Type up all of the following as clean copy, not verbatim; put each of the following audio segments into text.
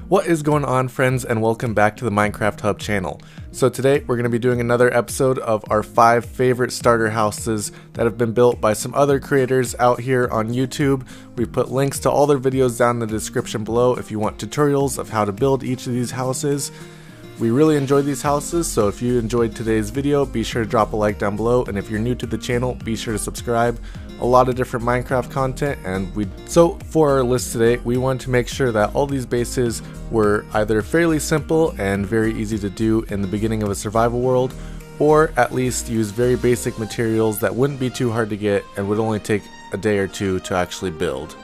What is going on, friends, and welcome back to the Minecraft Hub channel. So today we're going to be doing another episode of our 5 favorite starter houses that have been built by some other creators out here on YouTube. We've put links to all their videos down in the description below if you want tutorials of how to build each of these houses. We really enjoyed these houses, so if you enjoyed today's video, be sure to drop a like down below, and if you're new to the channel, be sure to subscribe. A lot of different Minecraft content, so for our list today, we wanted to make sure that all these bases were either fairly simple and very easy to do in the beginning of a survival world, or at least use very basic materials that wouldn't be too hard to get and would only take a day or two to actually build.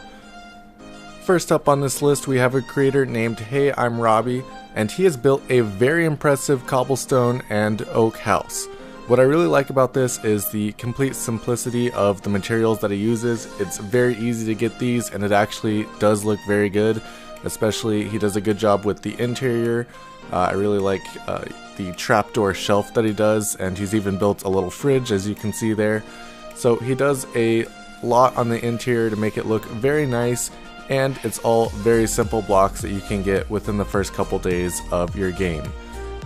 First up on this list, we have a creator named Hey I'm Robbie, and he has built a very impressive cobblestone and oak house. What I really like about this is the complete simplicity of the materials that he uses. It's very easy to get these, and it actually does look very good. Especially, he does a good job with the interior. I really like the trapdoor shelf that he does, and he's even built a little fridge, as you can see there. So he does a lot on the interior to make it look very nice, and it's all very simple blocks that you can get within the first couple days of your game.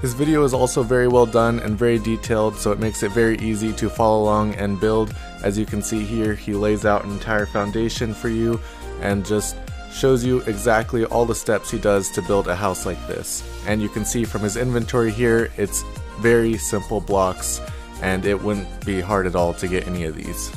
His video is also very well done and very detailed, so it makes it very easy to follow along and build. As you can see here, he lays out an entire foundation for you and just shows you exactly all the steps he does to build a house like this. And you can see from his inventory here, it's very simple blocks, and it wouldn't be hard at all to get any of these.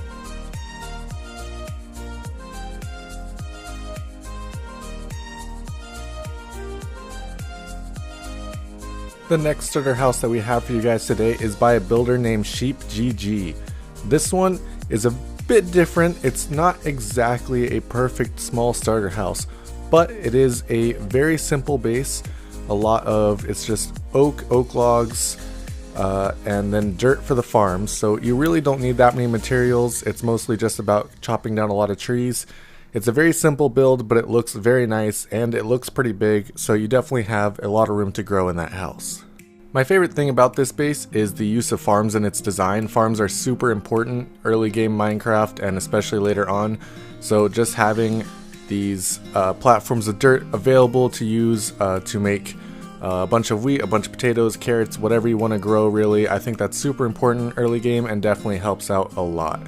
The next starter house that we have for you guys today is by a builder named SheepGG. This one is a bit different. It's not exactly a perfect small starter house, but it is a very simple base. It's just oak logs, and then dirt for the farms. So you really don't need that many materials. It's mostly just about chopping down a lot of trees. It's a very simple build, but it looks very nice and it looks pretty big, so you definitely have a lot of room to grow in that house. My favorite thing about this base is the use of farms in its design. Farms are super important early game Minecraft and especially later on, so just having these platforms of dirt available to use to make a bunch of wheat, a bunch of potatoes, carrots, whatever you want to grow really, I think that's super important early game and definitely helps out a lot.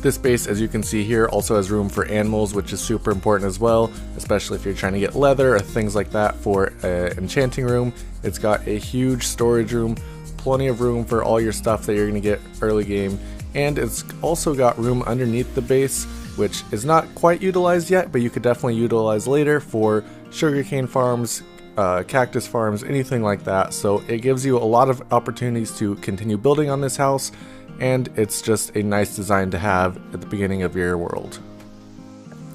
This base, as you can see here, also has room for animals, which is super important as well, especially if you're trying to get leather or things like that for an enchanting room. It's got a huge storage room, plenty of room for all your stuff that you're going to get early game, and it's also got room underneath the base, which is not quite utilized yet, but you could definitely utilize later for sugarcane farms, cactus farms, anything like that. So it gives you a lot of opportunities to continue building on this house, and it's just a nice design to have at the beginning of your world.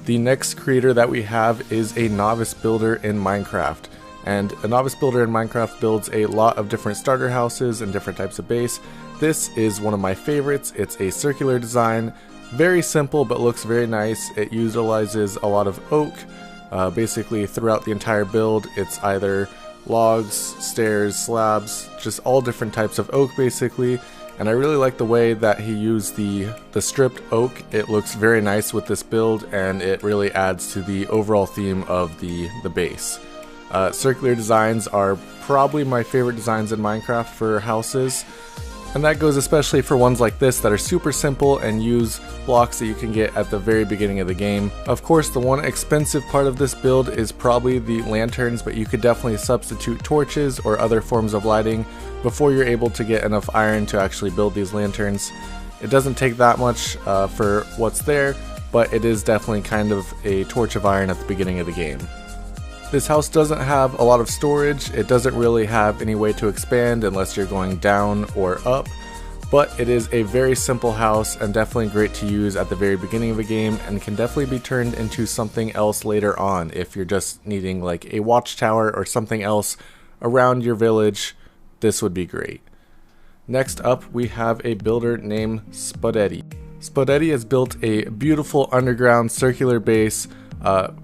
The next creator that we have is a novice builder in Minecraft, and a novice builder in Minecraft builds a lot of different starter houses and different types of base. This is one of my favorites. It's a circular design, very simple but looks very nice. It utilizes a lot of oak. Basically throughout the entire build, it's either logs, stairs, slabs, just all different types of oak basically. And I really like the way that he used the stripped oak. It looks very nice with this build, and it really adds to the overall theme of the base. Circular designs are probably my favorite designs in Minecraft for houses. And that goes especially for ones like this that are super simple and use blocks that you can get at the very beginning of the game. Of course, the one expensive part of this build is probably the lanterns, but you could definitely substitute torches or other forms of lighting before you're able to get enough iron to actually build these lanterns. It doesn't take that much for what's there, but it is definitely kind of a torch of iron at the beginning of the game. This house doesn't have a lot of storage. It doesn't really have any way to expand unless you're going down or up, but it is a very simple house and definitely great to use at the very beginning of a game, and can definitely be turned into something else later on if you're just needing like a watchtower or something else around your village. This would be great. Next up, we have a builder named Spudetti. Spudetti has built a beautiful underground circular base,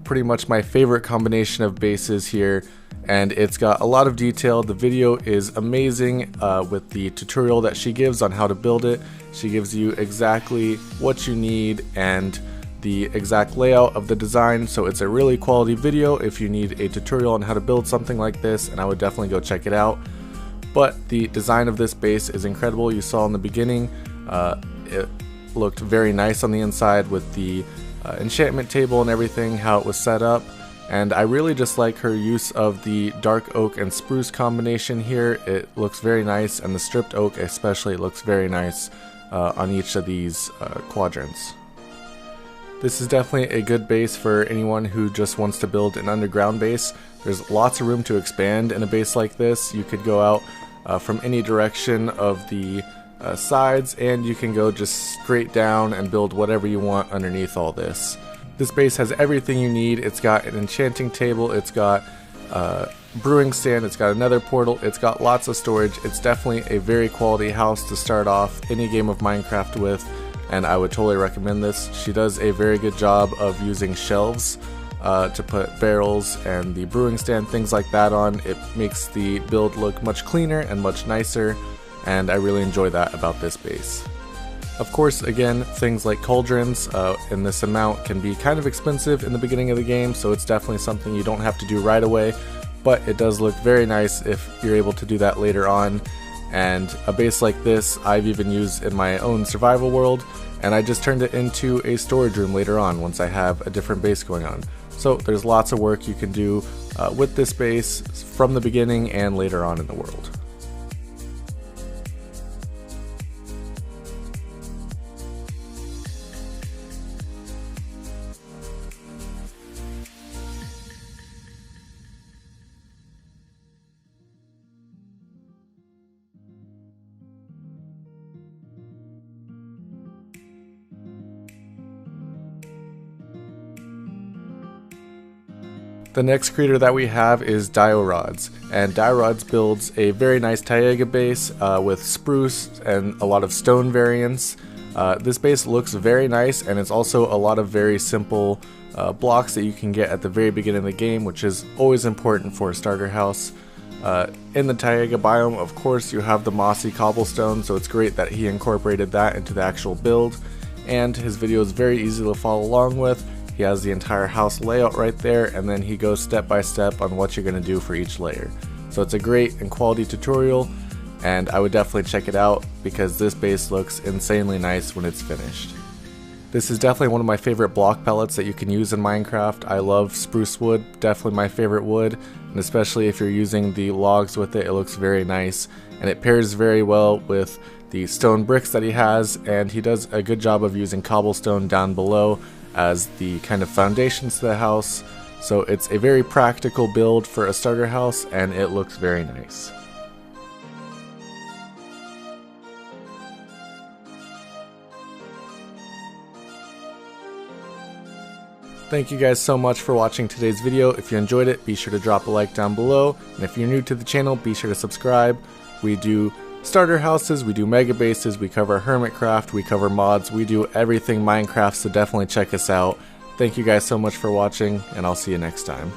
pretty much my favorite combination of bases here, and it's got a lot of detail. The video is amazing with the tutorial that she gives on how to build it. She gives you exactly what you need and the exact layout of the design, so it's a really quality video if you need a tutorial on how to build something like this, and I would definitely go check it out. But the design of this base is incredible. You saw in the beginning, it looked very nice on the inside with the enchantment table and everything, how it was set up. And I really just like her use of the dark oak and spruce combination here. It looks very nice, and the stripped oak especially looks very nice on each of these quadrants. This is definitely a good base for anyone who just wants to build an underground base. There's lots of room to expand in a base like this. You could go out from any direction of the sides, and you can go just straight down and build whatever you want underneath all this. This base has everything you need. It's got an enchanting table, it's got brewing stand, it's got another portal, it's got lots of storage. It's definitely a very quality house to start off any game of Minecraft with, and I would totally recommend this. She does a very good job of using shelves to put barrels and the brewing stand, things like that on. It makes the build look much cleaner and much nicer, and I really enjoy that about this base. Of course, again, things like cauldrons in this amount can be kind of expensive in the beginning of the game, so it's definitely something you don't have to do right away, but it does look very nice if you're able to do that later on. And a base like this I've even used in my own survival world, and I just turned it into a storage room later on once I have a different base going on. So there's lots of work you can do with this base from the beginning and later on in the world. The next creator that we have is Diorods, and Diorods builds a very nice Taiga base with spruce and a lot of stone variants. This base looks very nice, and it's also a lot of very simple blocks that you can get at the very beginning of the game, which is always important for a starter house. In the Taiga biome, of course, you have the mossy cobblestone, so it's great that he incorporated that into the actual build, and his video is very easy to follow along with. He has the entire house layout right there, and then he goes step by step on what you're going to do for each layer. So it's a great and quality tutorial, and I would definitely check it out because this base looks insanely nice when it's finished. This is definitely one of my favorite block pellets that you can use in Minecraft. I love spruce wood, definitely my favorite wood, and especially if you're using the logs with it, it looks very nice, and it pairs very well with the stone bricks that he has, and he does a good job of using cobblestone down below as the kind of foundations to the house. So it's a very practical build for a starter house, and it looks very nice. Thank you guys so much for watching today's video. If you enjoyed it, be sure to drop a like down below, and if you're new to the channel, be sure to subscribe. We do starter houses, we do mega bases, we cover hermitcraft, we cover mods, we do everything Minecraft, so definitely check us out. Thank you guys so much for watching, and I'll see you next time.